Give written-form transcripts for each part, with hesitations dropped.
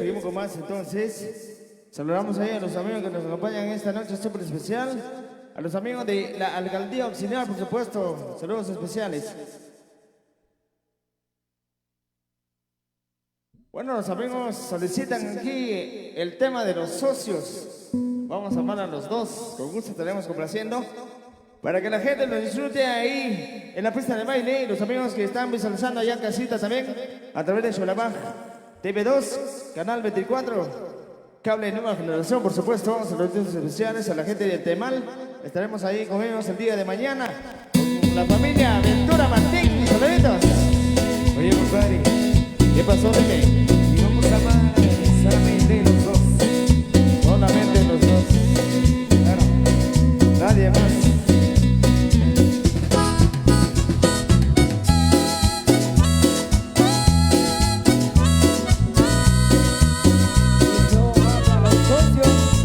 seguimos con más entonces. Saludamos ahí a los amigos que nos acompañan esta noche súper especial. A los amigos de la Alcaldía Auxiliar, por supuesto. Saludos especiales. Bueno, los amigos solicitan aquí el tema de los socios. Vamos a amar a los dos. Con gusto estaremos complaciendo. Para que la gente lo disfrute ahí en la pista de baile. Y los amigos que están visualizando allá en casita también. A través de Xolabaj TV2, Canal 24. Cable de nueva generación, por supuesto. Saludos especiales a la gente de Temal. Estaremos ahí con ellos el día de mañana. Con la familia Ventura Martín. Saluditos. Oye, compadre, ¿Qué pasó, dime? y vamos a amar solamente los dos. Solamente los dos. Claro. Nadie más. Y yo amo a los socios.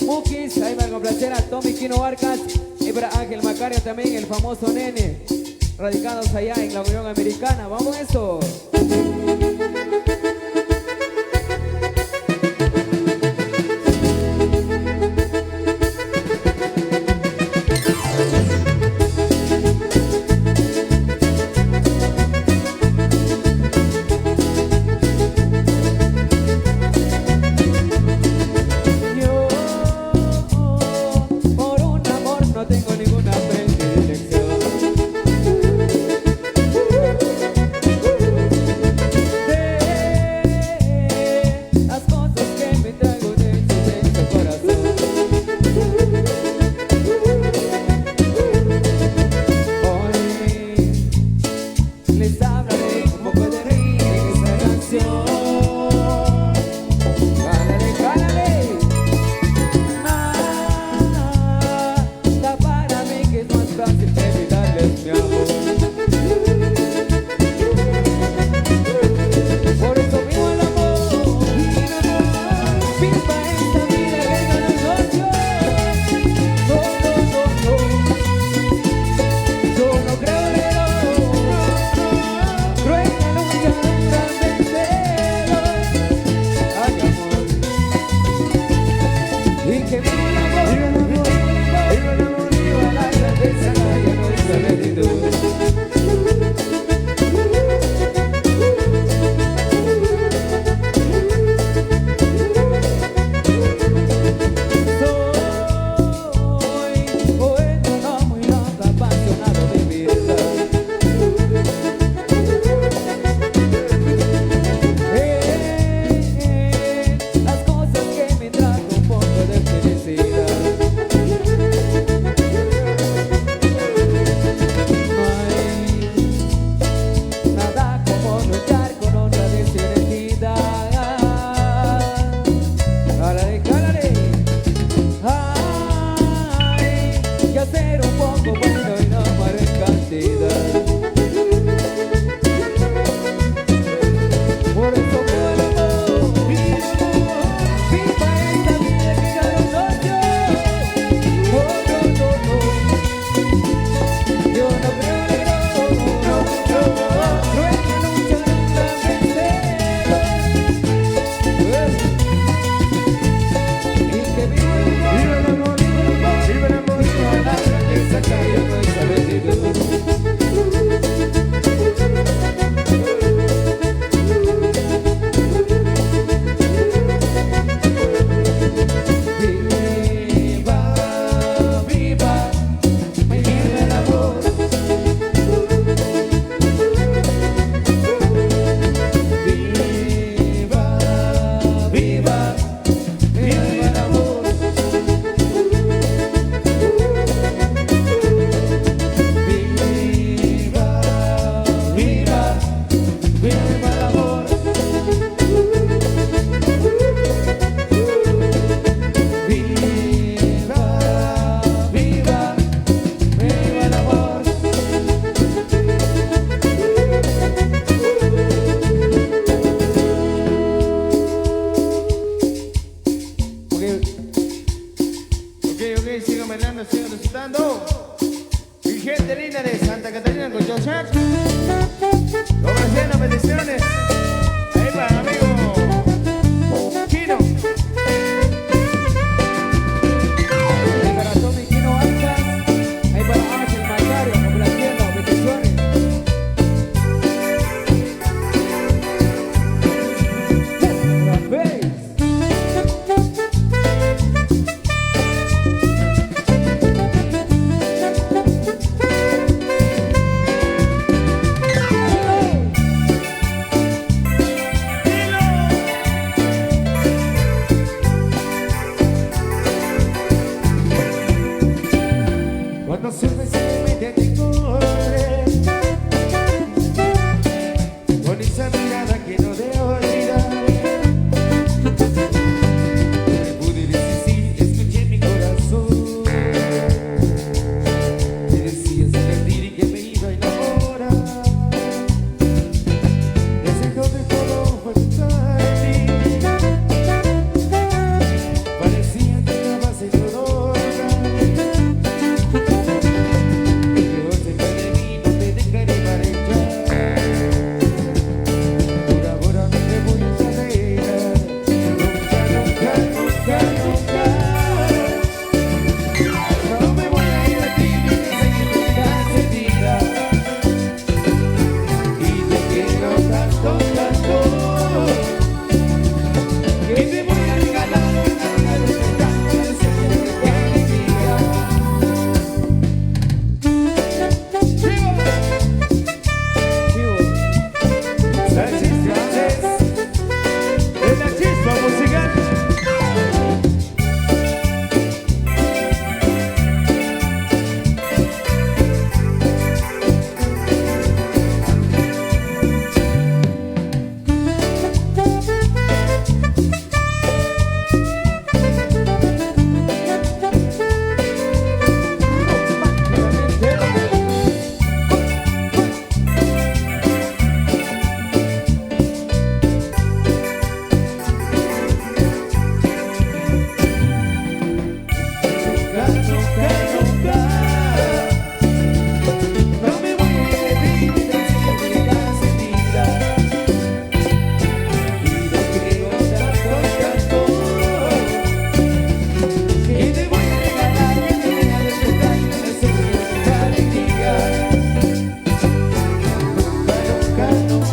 Mukis, ahí para complacer a Tommy Quino Vargas. Y para Ángel Macario también, el famoso nene. Radicados allá en la Unión Americana. Vamos a eso.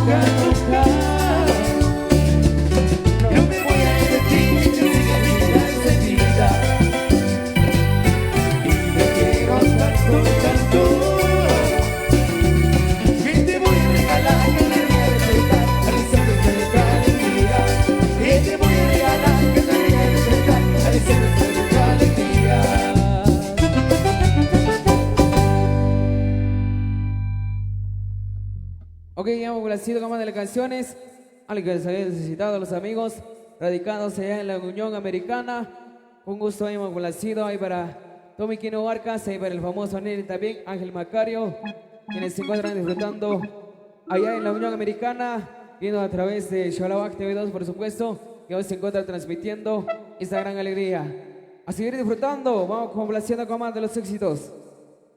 nunca, nunca. No me voy a ir de ti, que siga mi vida encendida. Y te quiero tanto, tanto, que te voy a regalar que te voy a despertar a mis ojos de nuestra alegría. Y te voy a regalar que te voy a despertar a mis ojos de nuestra alegría. Ok, ya hemos complacido con más de las canciones. Algo que les había necesitado a los amigos radicados allá en la Unión Americana. Un gusto ahí hemos complacido ahí para Tommy Quino Barcas, ahí para el famoso Nene también, Ángel Macario, quienes se encuentran disfrutando allá en la Unión Americana, viendo a través de Xoloac TV2, por supuesto, que hoy se encuentra transmitiendo esta gran alegría. A seguir disfrutando, vamos complaciendo con más de los éxitos.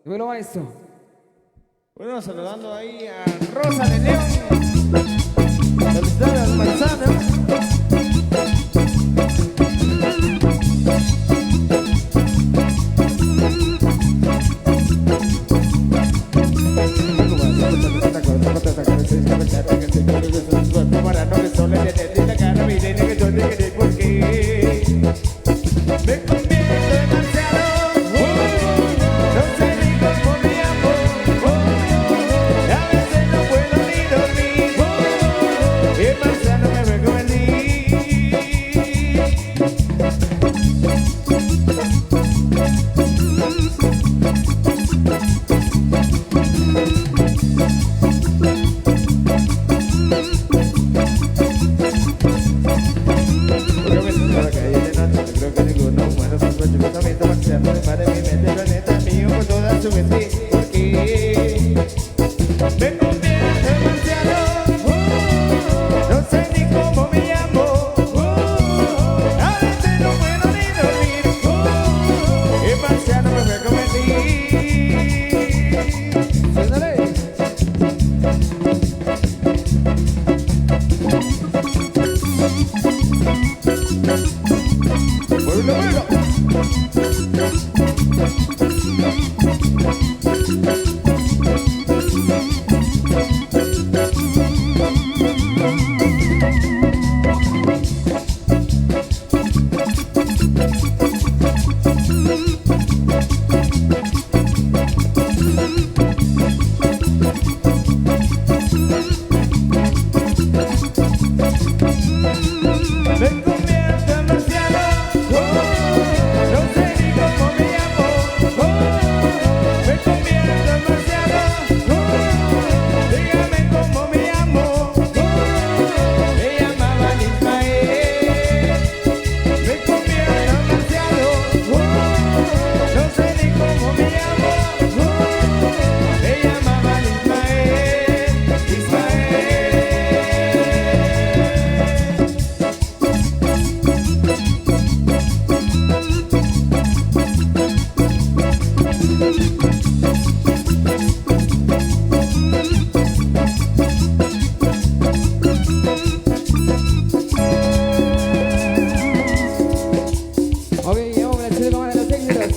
Dímelo, maestro. Bueno, saludando ahí a Rosa de León. Felicidades al Manzana. Me convierto demasiado, no sé ni cómo me llamo, a veces no puedo ni dormir, y Marciano me recomendí. Porque me siento a la calle de noche, no creo que ninguno humano sospeche pensamiento marciano de madre mi mente, planeta mío con toda su mente. Porque me convierto en marciano, no sé ni cómo me llamo, a veces no puedo ni dormir, y marciano me recomendí. Suénale. Bueno, bueno. Me convierto en marciano, no sé ni cómo me llamo, me convierto en marciano, dígame cómo me llamo, me llamaban Ismael. Me convierto en marciano, no sé ni cómo me llamo, me llamaban Ismael, Ismael. Ok, ya hemos complacido con más de los éxitos.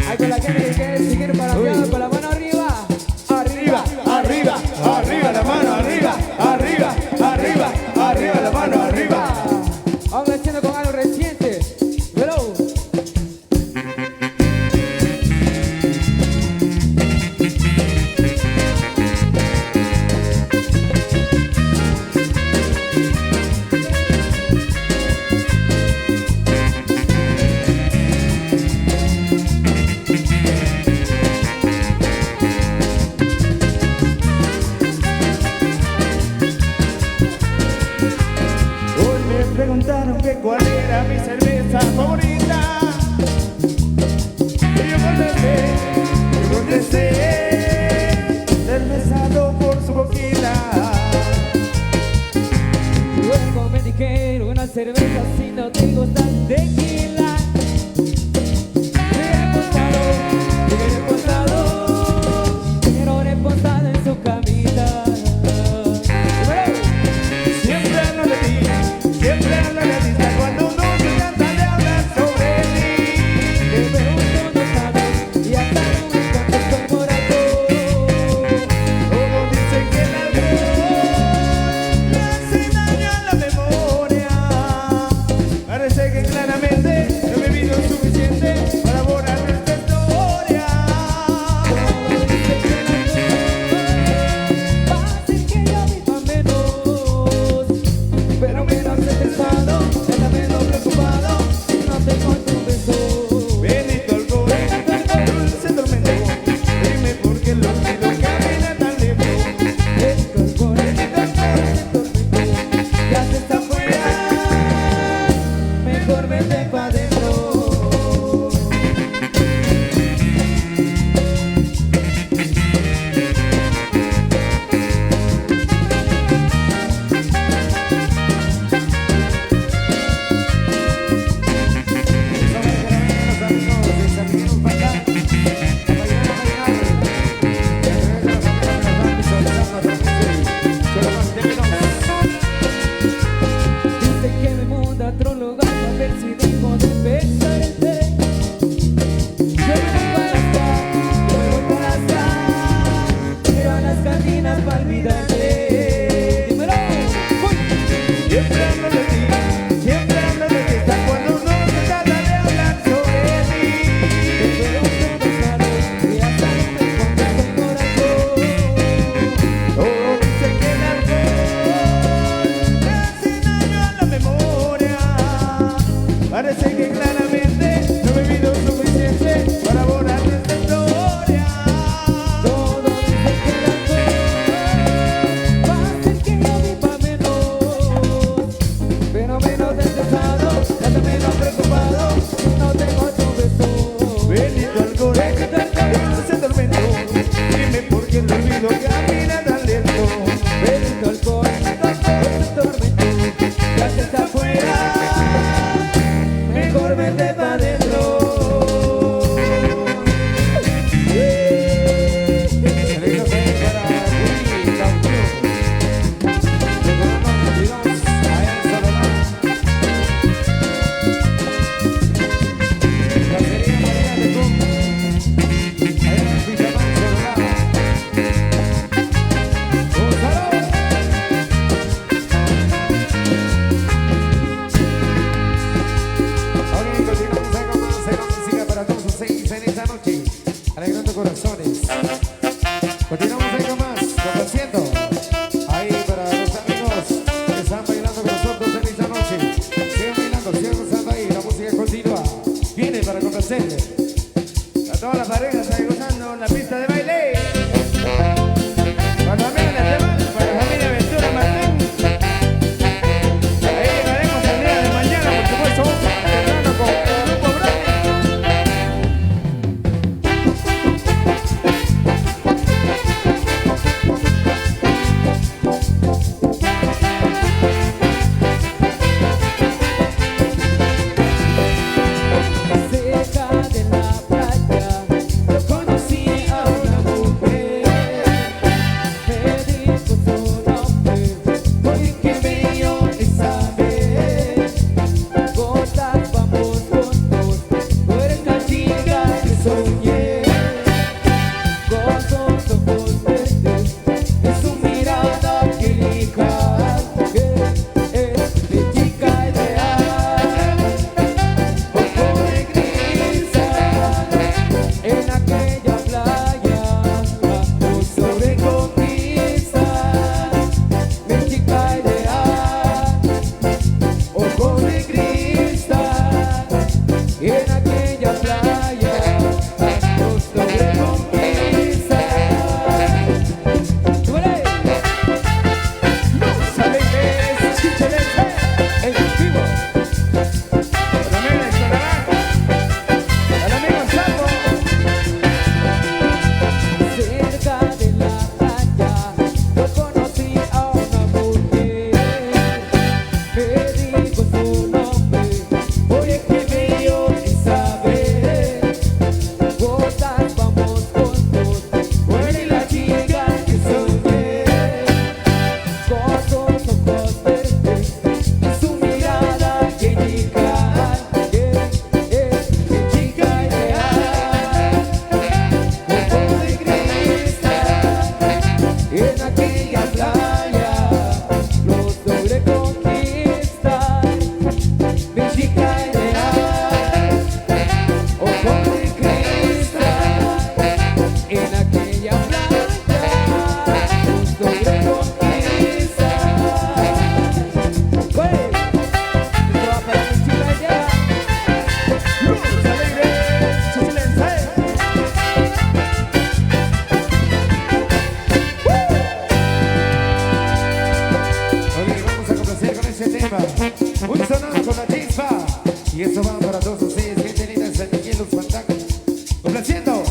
Ahí con la gente que quiere seguir para arriba, con la mano arriba. Arriba, Arriba, arriba la mano, arriba, arriba, arriba, arriba la mano, arriba. vamos haciendo con algo reciente. Hello. Hoy me preguntaron que cuál era mi cerveza favorita. Y yo contesté, cervezado por su boquita. Luego me dijeron una cerveza si no te gusta el tequila. Pero reposado en su camita. Siempre hablo de ti, siempre hablo de ti. Cuando uno se canta tema. Un sonado con la chispa. Y eso va para todos ustedes, gente linda de San Miguel, los Fantacos. Complaciendo.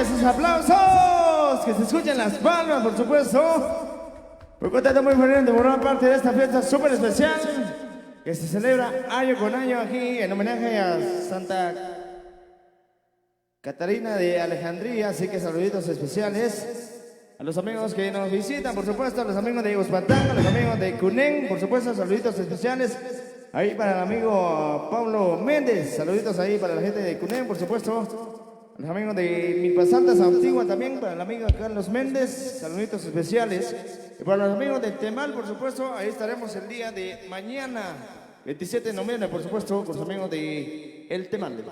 Esos aplausos, que se escuchen las palmas, por supuesto. Por cuenta muy feliz de formar parte de esta fiesta súper especial que se celebra año con año aquí en homenaje a Santa Catarina de Alejandría. Así que saluditos especiales a los amigos que nos visitan, por supuesto, a los amigos de Iguazpatán, a los amigos de Cunén, por supuesto, saluditos especiales ahí para el amigo Pablo Méndez, saluditos ahí para la gente de Cunén, por supuesto. Los amigos de Milpas Santas Antigua también, para el amigo Carlos Méndez, saluditos especiales. Y para los amigos de Temal, por supuesto, ahí estaremos el día de mañana, 27 de noviembre, por supuesto, con los amigos de El Temal.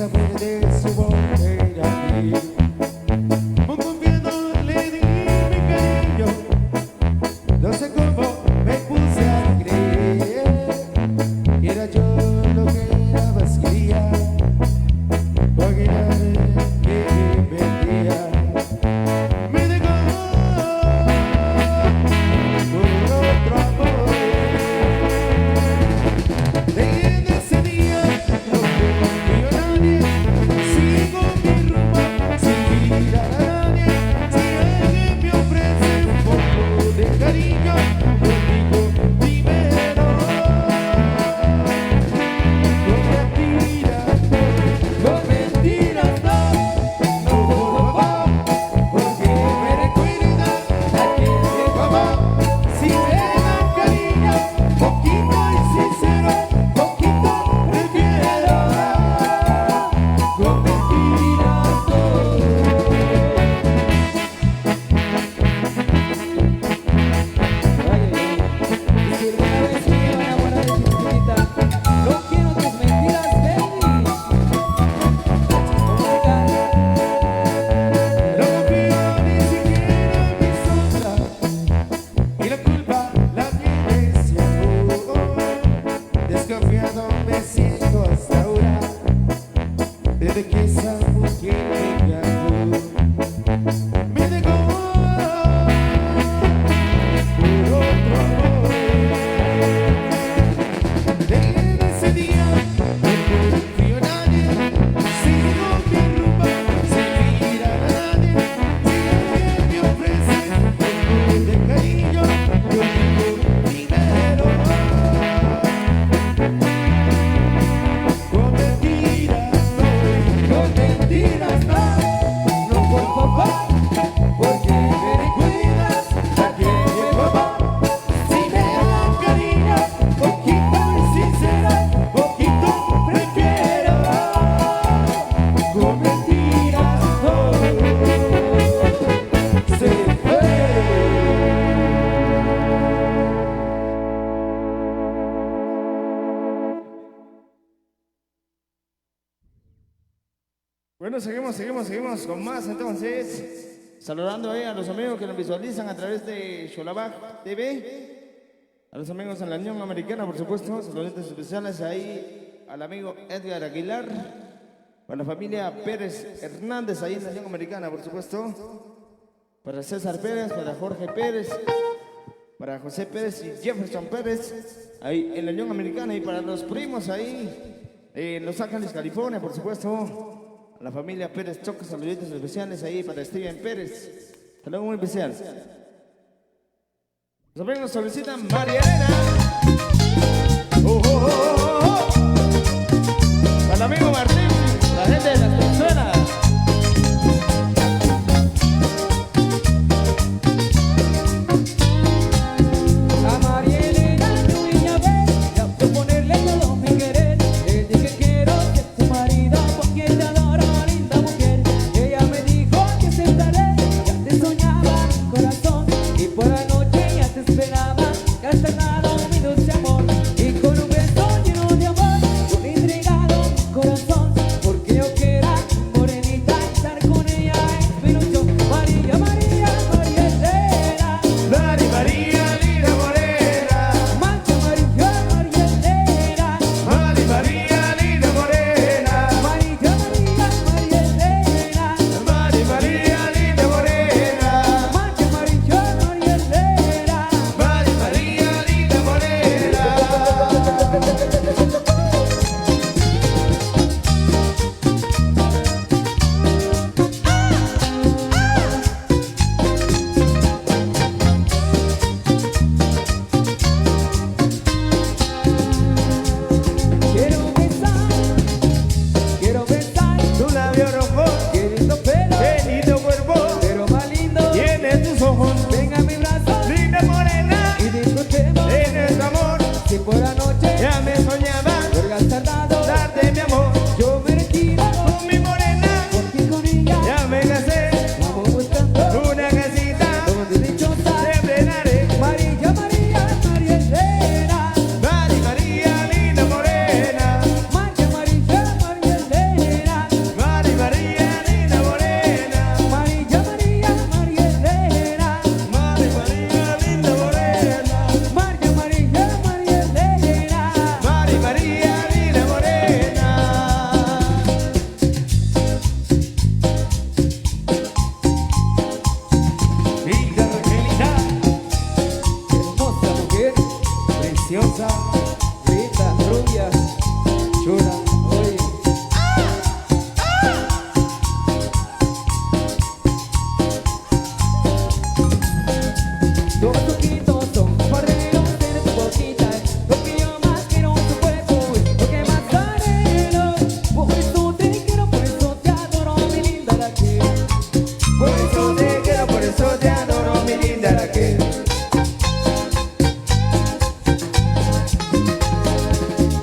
saber de su volver a mí. Muy confiado le di mi cariño, no sé cómo me puse a creer que era yo lo que ella más quería, porque era él que me mentía. Me dejó por otro amor. Desde ese día no confío en nadie, sigo mi rumbo sin mirar a nadie. Si alguien me ofrece un poco de cariño, lo digo primero. Con mentiras no, porque me recuerda a quien llegó amor. Si me dan cariño, poquito y sincero, poquito prefiero. Con mentiras no. Y si alguna vez me iban a enamorar de chiquitita, no quiero tus mentiras, baby. No confío ni siquiera en mi sombra, y la culpa la tiene ese amor. Desconfiado me siento hasta ahora, desde que esa mujer me engañó. Me dejó por otro amor. Desde ese día no confío en nadie, sigo mi rumbo sin mirar a nadie. Si alguien me ofrece un poco de cariño, yo digo primero. Con mentiras no, no por papá, porque me recuerdas a quien llegó amor. Si me dan cariño, poquito y sincero, poquito prefiero. Con mentiras no, se fue. Bueno, seguimos con más entonces. Saludando ahí a los amigos que nos visualizan a través de Xolabaj TV. A los amigos en la Unión Americana, por supuesto. Saludos especiales ahí al amigo Edgar Aguilar. Para la familia Pérez Hernández ahí en la Unión Americana, por supuesto. Para César Pérez, para Jorge Pérez, para José Pérez y Jefferson Pérez ahí en la Unión Americana. Y para los primos ahí en Los Ángeles, California, por supuesto. A la familia Pérez Choco, saluditos especiales ahí para Steven Pérez. Saludos muy especial. Los amigos solicitan María Elena. Para el amigo Martín, la gente de las Consuelas. A María Elena yo vine a ver, ya proponerle todo mi querer. Le dije quiero ser tu marido porque te adoro, linda mujer. Ella me dijo que aceptaré, ya te soñaba mi corazón. Y por la noche ya te esperaba, gastando mi dulce amor. Y con un beso lleno de amor, yo le he entregado mi corazón. Porque yo quiero morenita, estar con ella es mi ilusión. María, María, María Elena. Dani María, linda morena. Mancha María, María Elena. Dani María, linda morena. María, María, María Elena. Dani María, linda morena. Mancha María, María Elena. Dani María, linda morena. Quiero besar Tu labio rojo, qué lindo pelo, qué lindo cuerpo, pero más lindo. tiene tus ojos, Ven a mi brazo linda morena. y disfrutemos. En este amor Si por la noche ya me soñaba vergas tardado, darte mi amor. yo me retiro Con mi morena porque con ella ya me casé. vamos buscando Una casita donde dichosa. siempre daré. María, María, María Elena. Dani María, linda morena. Mancha María, María Elena.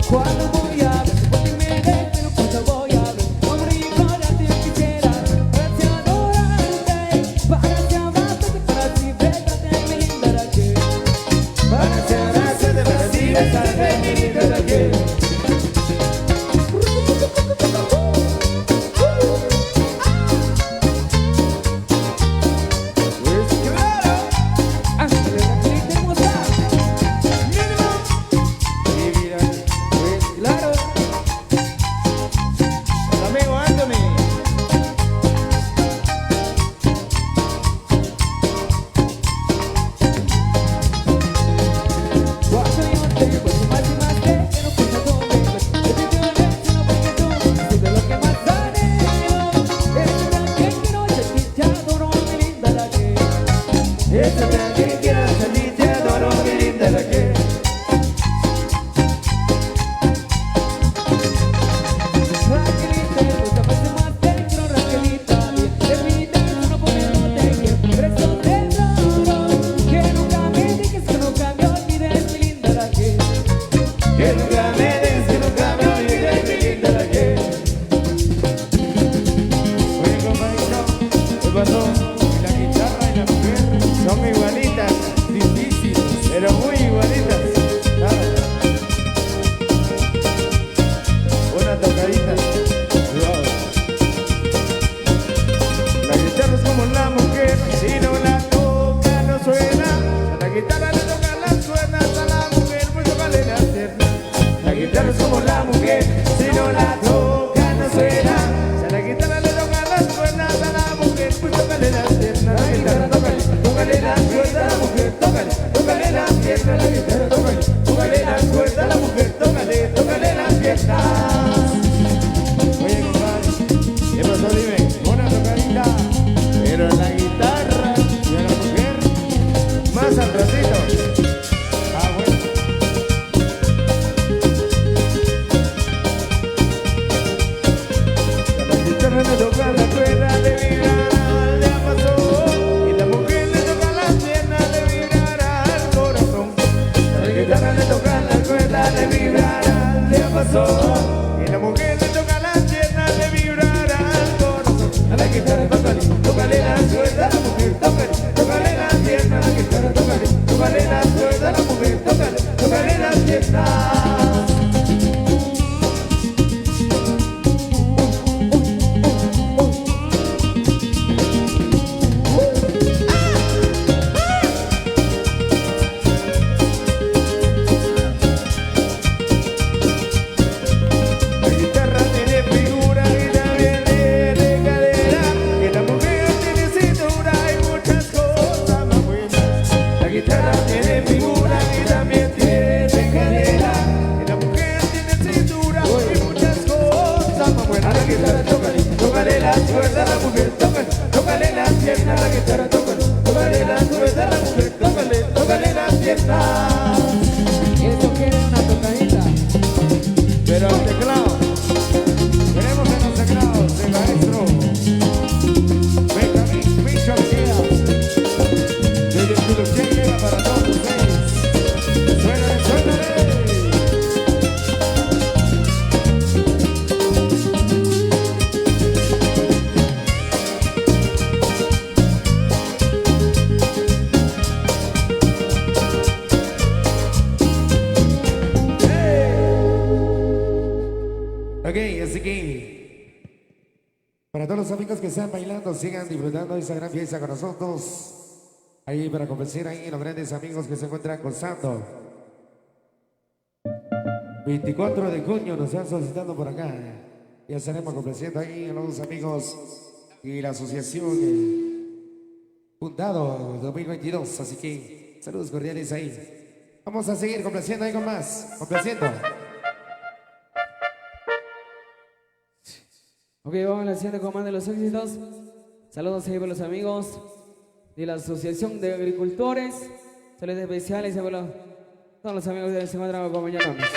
Cuando voy a ver, porque me dejo, pero cuando voy a ver, como rico ya te quisiera, para te adorarte, para te amarte, para ti besarte, mi linda Raquel. Para te abrazarte, para ti besarte, mi linda Raquel. Que están bailando, sigan disfrutando de esa gran fiesta con nosotros. Ahí para complacer ahí los grandes amigos que se encuentran gozando. 24 de junio nos están solicitando por acá. Ya estaremos complaciendo ahí a los amigos y la asociación fundado en 2022. Así que saludos cordiales ahí. Vamos a seguir complaciendo ahí con más. Complaciendo. Ok, vamos haciendo con más de los éxitos. Saludos ahí para los amigos de la Asociación de Agricultores. Saludos especiales a todos los amigos que se encuentran acompañándonos.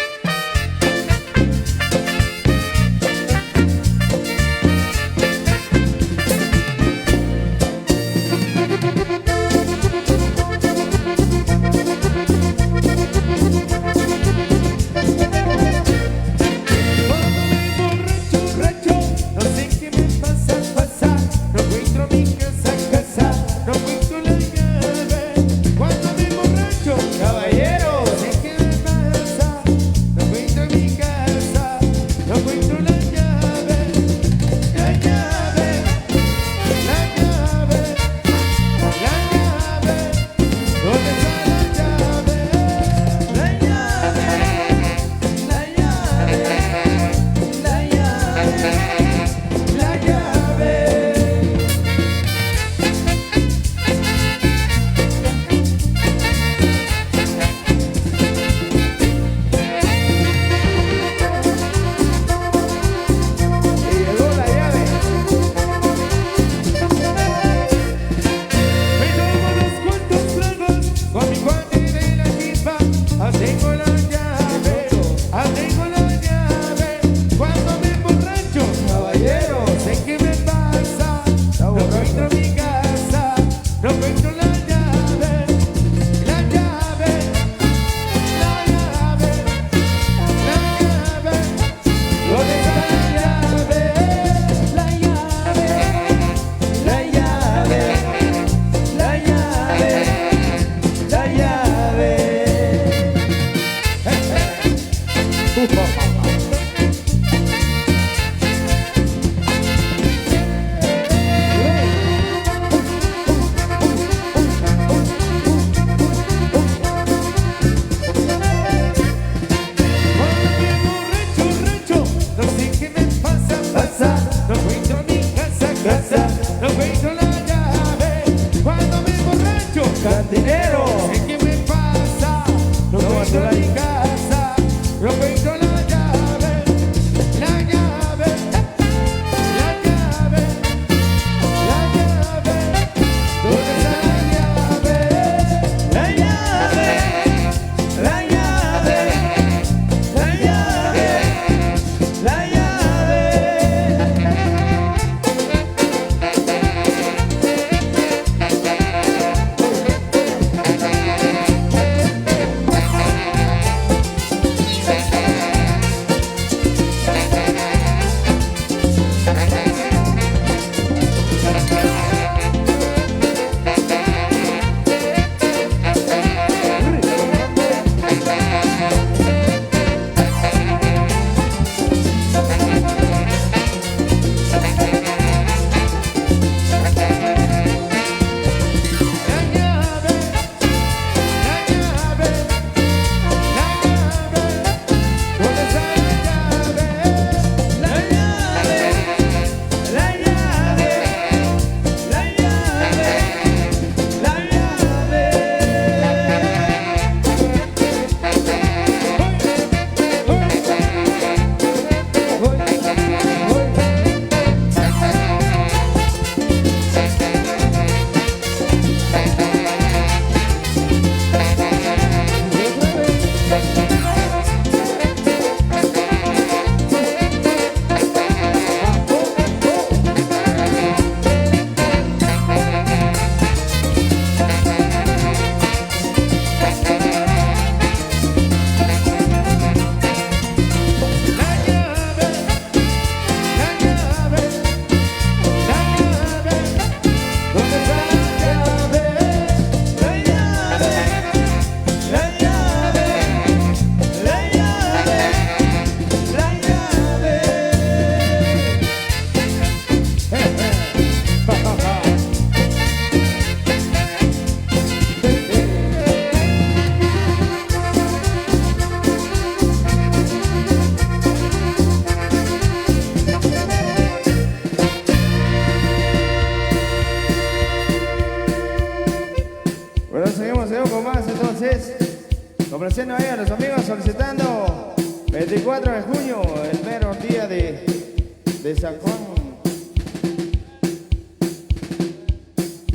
Complaciendo ahí a los amigos solicitando 24 de junio, el mero día de San Juan.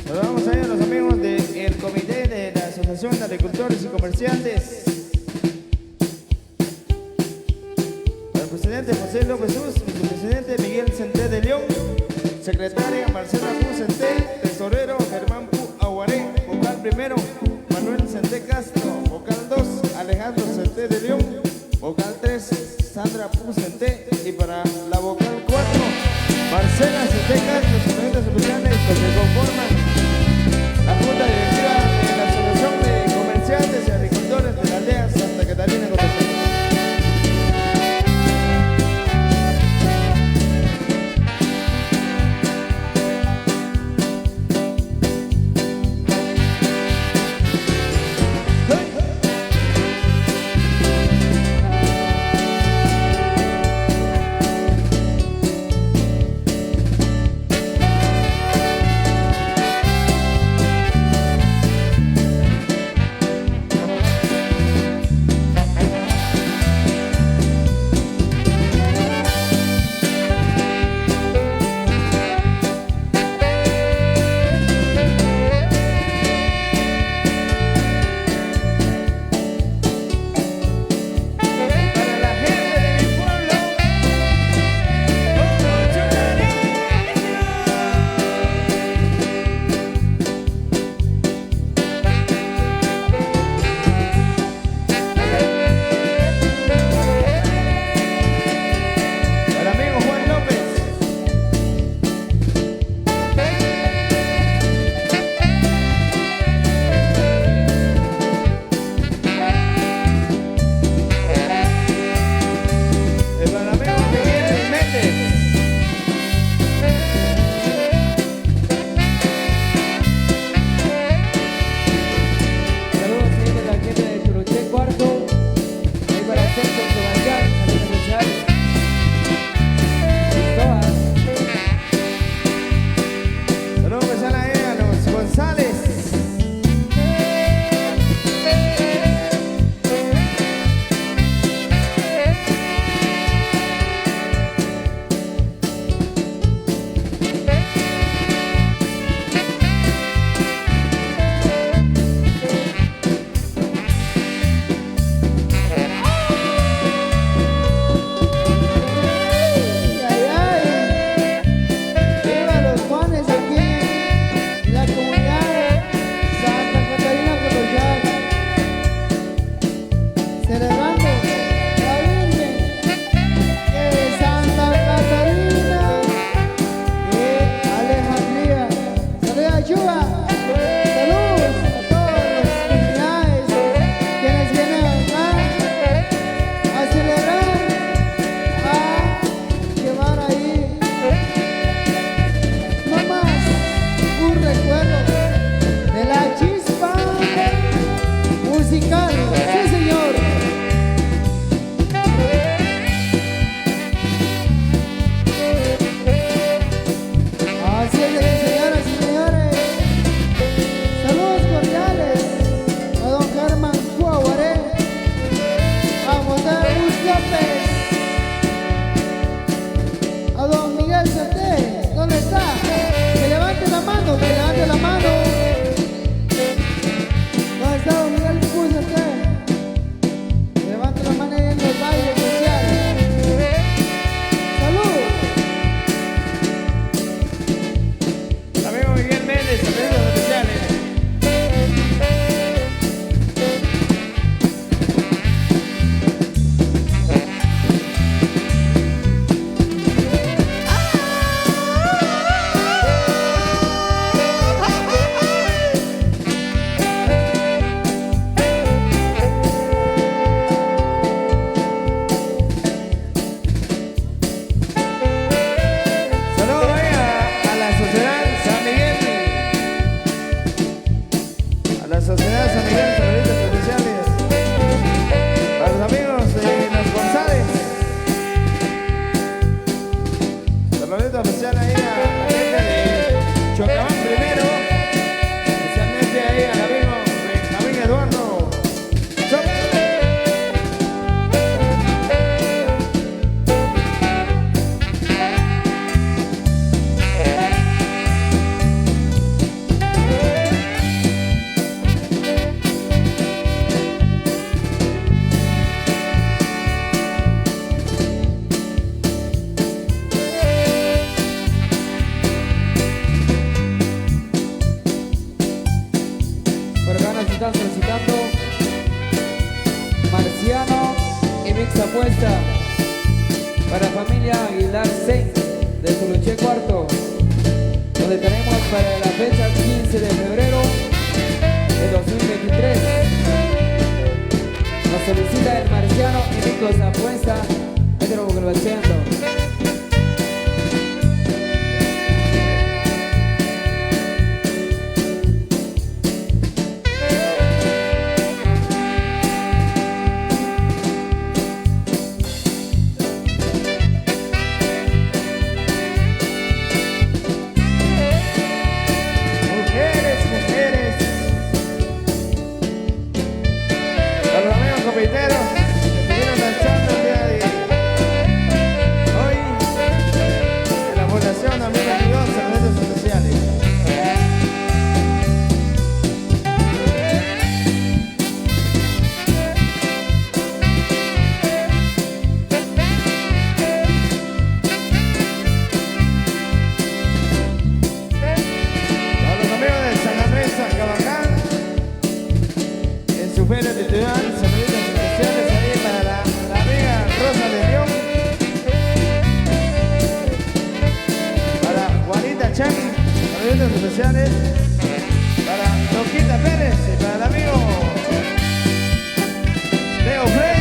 Saludamos ahí a los amigos del comité de la Asociación de Agricultores y Comerciantes. Al presidente José López Sus, vicepresidente Miguel Centé de León, secretaria Marcela Pu Centé, tesorero Germán Pu Aguaré, vocal primero Manuel Centé Castro, vocal 2 Alejandro Centé de León, vocal 3 Sandra Pu Centé y para la vocal 4 Marcela Centé Castro, sus clientes oficiales que conforman la Junta Directiva de la Asociación de Comerciantes y Agricultores de la aldea Santa Catalina Cotesac. para familia Aguilar C de Tuluché Cuarto, donde tenemos para la fecha 15 de febrero de 2023. Nos solicita el Marciano y Miklos Apuesta. Ahí tenemos que lo va haciendo. Especiales para Loquita Pérez y para el amigo Leo Frey.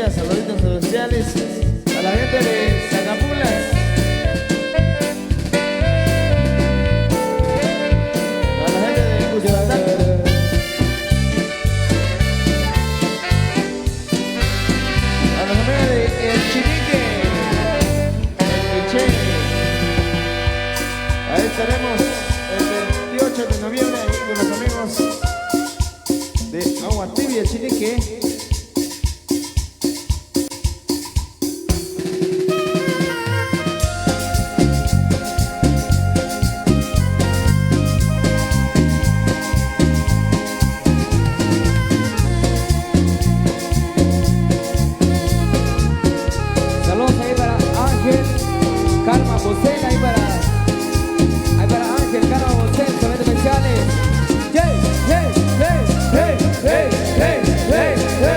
Saluditos especiales a la gente de Zacapulas, a la gente de Cuscatán, a los amigos de El Chinique, El Che. Ahí estaremos el 28 de noviembre con los amigos de Agua Tibia, El Chinique. Hey, hey, hey, hey, hey, hey.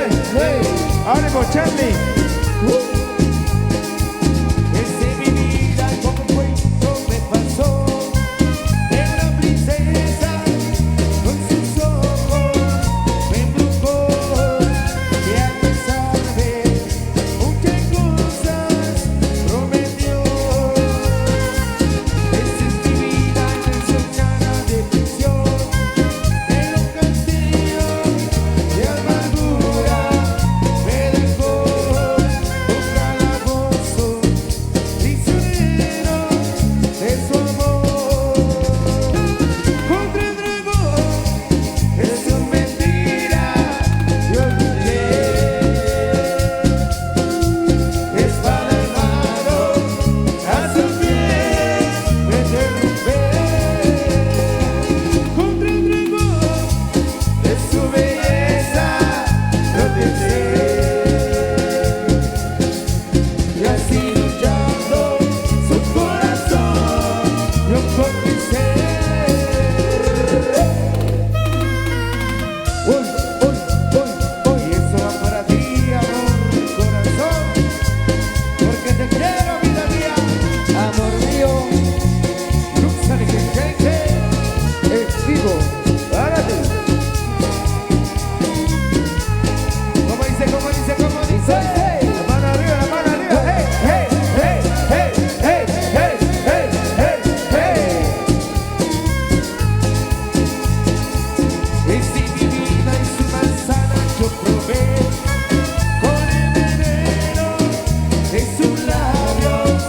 tus labios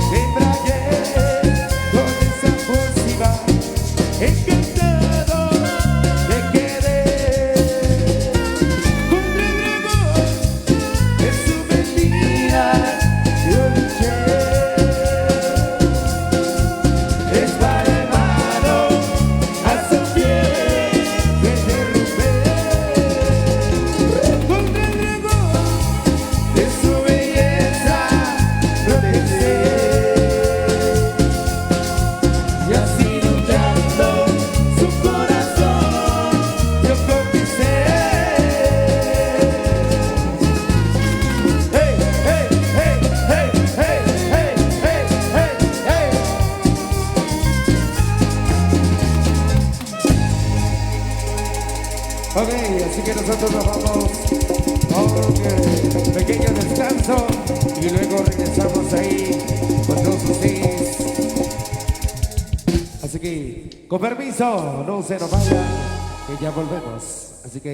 te embriagué con esa pócima, encantado te quedé. Contra el dragón de su mentira yo luché. Espada en mano a su piel te derrumbé. Contra el dragón de su belleza protesté. Y así luchando su corazón yo conquisté. Hey, hey, hey, hey, hey, hey, hey, hey, hey. Ok, así que nosotros nos vamos a un pequeño descanso y luego regresamos ahí con todos ustedes. Así que, con permiso, no se nos vaya, que ya volvemos. Así que